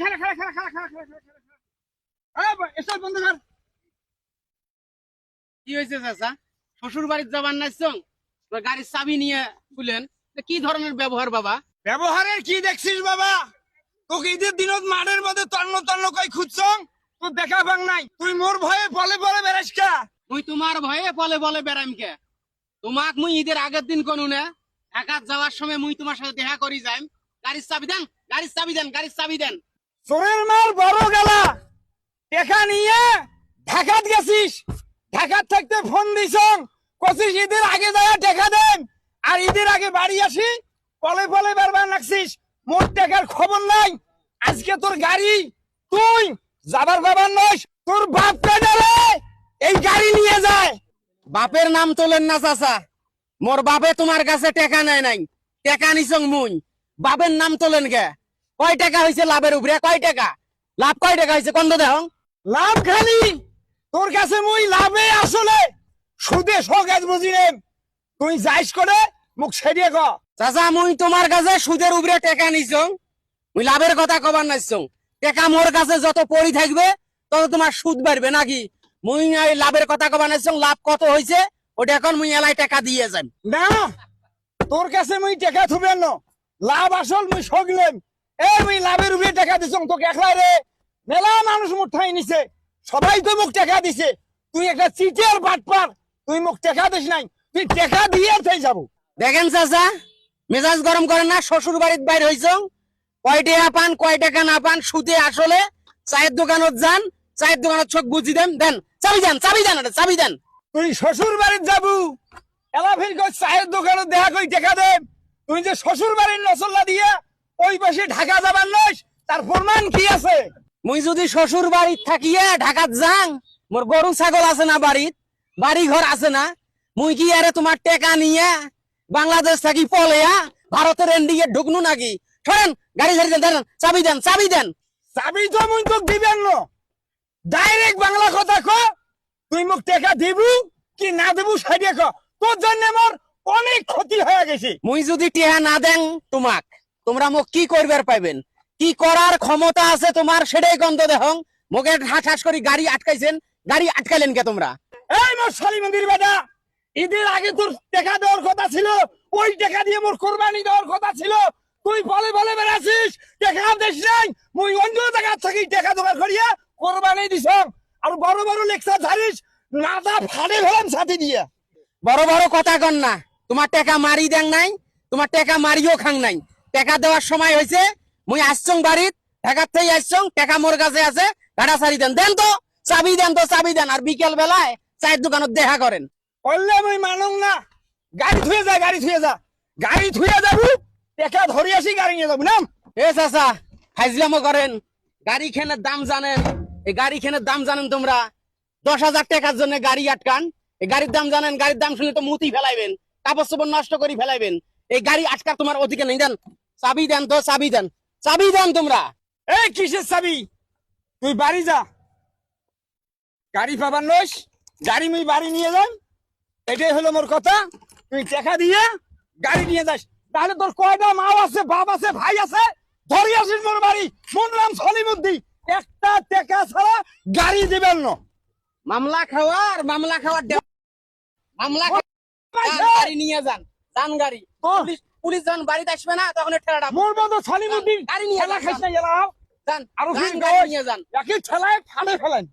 খেলা খেলা খেলা খেলা খেলা খেলা খেলা খেলা এসব বন্ধ কর। কি হয়েছে চাচা? শ্বশুর বাড়ির যাবার নাইছং, গাড়ির চাবি নিয়ে খুলেন, কি ধরনের ব্যবহার বাবা? ব্যবহারের কি দেখছিস বাবা? তোকে ঈদের দিনত মাঠের মধ্যে তন্ন তন্ন কই খুঁজছং, তোর দেখা পাং নাই। তুই মোর ভয়ে বলে বলে বেড়াস কা? মুই তোমার ভয়ে বলে বলে বেড়াইম কে? তোমাক মুই ঈদের আগের দিন কোন না ঢাকা যাওয়ার সময় মুই তোমার সাথে দেখা করি যাইম। গাড়ির চাবি দেন, গাড়ির চাবি দেন, গাড়ির চাবি দেন। চোরের মার বড় গেলা, টেকা নিয়ে ঢাকাত গেছিস, ঢাকাত থাকতে ফোন দিছং, কছিস ঈদের আগে যায় টেকা দেন, আর ঈদের আগে বাড়ি আসি পলে পলে বেরবার লাগছিস, মোর টেকার খবর নাই। আজকে তোর গাড়ি তুই যাবার বাবার নস, তোর বাপ কাটারে এই গাড়ি নিয়ে যায়। বাপের নাম তোলেন না চাচা, মোর বাপে তোমার কাছে টেকা নেয় নাই, টেকা নিছং মুই। বাপের নাম তোলেন কে? কয় টাকা হয়েছে লাভের উপরে? কয় টাকা লাভ? কয় টাকা হয়েছে কন্দ দেহ? লাভ খালি তোর কাছে মুই লাভে আসলে সুদে সগাজ বুঝি নে। তুই যাইস করে মুখ ছেড়িয়ে ক। চাচা মুই তোমার কাছে সুদের উপরে টাকা নিছং, মুই লাভের কথা কবার নাইছং। টাকা মোর কাছে যত পড়ি থাকবে তত তোমার সুদ বাড়বে নাকি? মুই এই লাভের কথা কবার নাইছং। লাভ কত হয়েছে ওটা এখন মুই এলাই টাকা দিয়ে যাই। না তোর কাছে মুই টাকা থুবেন না, লাভ আসল মুই সগলেম। এই মুই লাভের উপরে টাকা দিছং তোকে একলাই রে, মেলা মানুষ মুখ ঠাই নিছে, সবাই তো মুখ টাকা দিছে। তুই একটা চিটিয়ার বাটপার, তুই মুখ টাকা দিস নাই, তুই টাকা দিয়ে থাই যাবো। দেখেন চাচা, মেজাজ গরম করেন না। শ্বশুর বাড়ির বাইরে হইছং, কয় টাকা পান কয় টাকা না পান সুদে আসলে চায়ের দোকানত যান, চায়ের দোকানত চোখ বুঝি দেন। দেন চাবি দেন, চাবি দেন, চাবি দেন। তুই শ্বশুর বাড়ির যাবু এলা ফির কই চায়ের দোকানে দেখা কই টাকা দে। তুই যে শ্বশুর বাড়ির নসল্লা দিয়ে ওই পাশে ঢাকা যাবার নস, তার প্রমাণ কি আছে? মুই যদি শ্বশুর বাড়িত থাকিয়ে ঢাকাত যাং, মোর গরু ছাগল আছে না বাড়িত, বাড়ি ঘর আছে না, মুই কি আরে তোমার টেকা নিয়ে বাংলাদেশ থাকি পলেয়া ভারতের এন্ডিয়ে ঢুকনু নাকি? সরেন, গাড়ি ছেড়ে দেন, দেন চাবি দেন, চাবি দেন। চাবি তো মুই তোক দিবেন না, ডাইরেক্ট বাংলা কথা ক। তুই মুখ টাকা দিবু কি না দিবু সাইডে ক। তোর জন্য মোর অনেক ক্ষতি হয়ে গেছে। মুই যদি টেহা না দেন তোমাক, তোমরা মোক কি করবার পাইবেন? কি করার ক্ষমতা আছে তোমার সেটাই গন্ধ দেহং। মোকে ঠাস ঠাস করে গাড়ি আটকাইছেন, গাড়ি আটকাইলেন কে তোমরা? এই মোর শালি মন্দির বেটা, ঈদের আগে তোর টাকা দেওয়ার কথা ছিল, ওই টাকা দিয়ে মোর কোরবানি দেওয়ার কথা ছিল। তুই বলে বলে বেড়াছিস টাকা দিস নাই, মুই অন্য টাকা থাকি টাকা জোগাড় করিয়া কোরবানি দিছং। আর বড় বড় লেকচার ঝাড়িস, নাদা ফাড়ে ফেলাম ছাতি দিয়ে। বড় বড় কথা কন না। তোমার টাকা মারি দেন নাই, তোমার টাকা মারিও খাং নাই। টাকা দেওয়ার সময় হয়েছে, মুই আসছং বাড়িত, ঢাকার থেকে আসছং, টাকা মোর কাছে আছে, গাড়া সারি দেন। দেন তো চাবি দেন, তো চাবি দেন। আর বিকেল বেলায় চায়ের দোকানত দেখা করেন। বললে মুই মানুং না, গাড়ি থুয়ে যা, গাড়ি থুয়ে যা, গাড়ি থুয়ে যাবো, টাকা ধরে আসি গাড়ি নিয়ে যাবো। নাম এ চাচা, ফাইজলামো করেন। গাড়ি খেনের দাম জানেন? এই গাড়ি খেনের দাম জানেন তোমরা? 10,000 টাকার জন্য গাড়ি আটকান। এই গাড়ির দাম জানেন? গাড়ির দাম শুনে তো মুতি ফেলাইবেন, কাপড় চোপড় নষ্ট করে ফেলাইবেন। এই গাড়ি আটকার তোমার অধিকার নেই। দেন চাবি দেন, তো চাবি দেন, চাবি দেন তোমরা। এই কিসের চাবি? তুই বাড়ি যা, গাড়ি পাবার নস, গাড়ি মুই বাড়ি নিয়ে যাই, এটাই হলো মোর কথা। তুই টাকা দিয়ে গাড়ি নিয়ে যাস, তাহলে তোর কয়টা মাও আছে, বাপ আছে, ভাই আছে, ধরে আসিস মোর বাড়ি। মোর নাম সলিমুদ্দি, একটা টাকা ছাড়া গাড়ি দিবেন না। মামলা খাওয়ার মামলা খাওয়ার মামলা গাড়ি নিয়ে যান, যান গাড়ি। পুলিশ পুলিশ যখন বাড়িতে আসবে না তখন ঠেলাটা মোর মতো সলিমুদ্দিন গাড়ি নিয়ে খেলা খাইস না, গেলাম যান, আরো গাড়ি নিয়ে যান। একই ঠেলায় ফালে ফেলেন।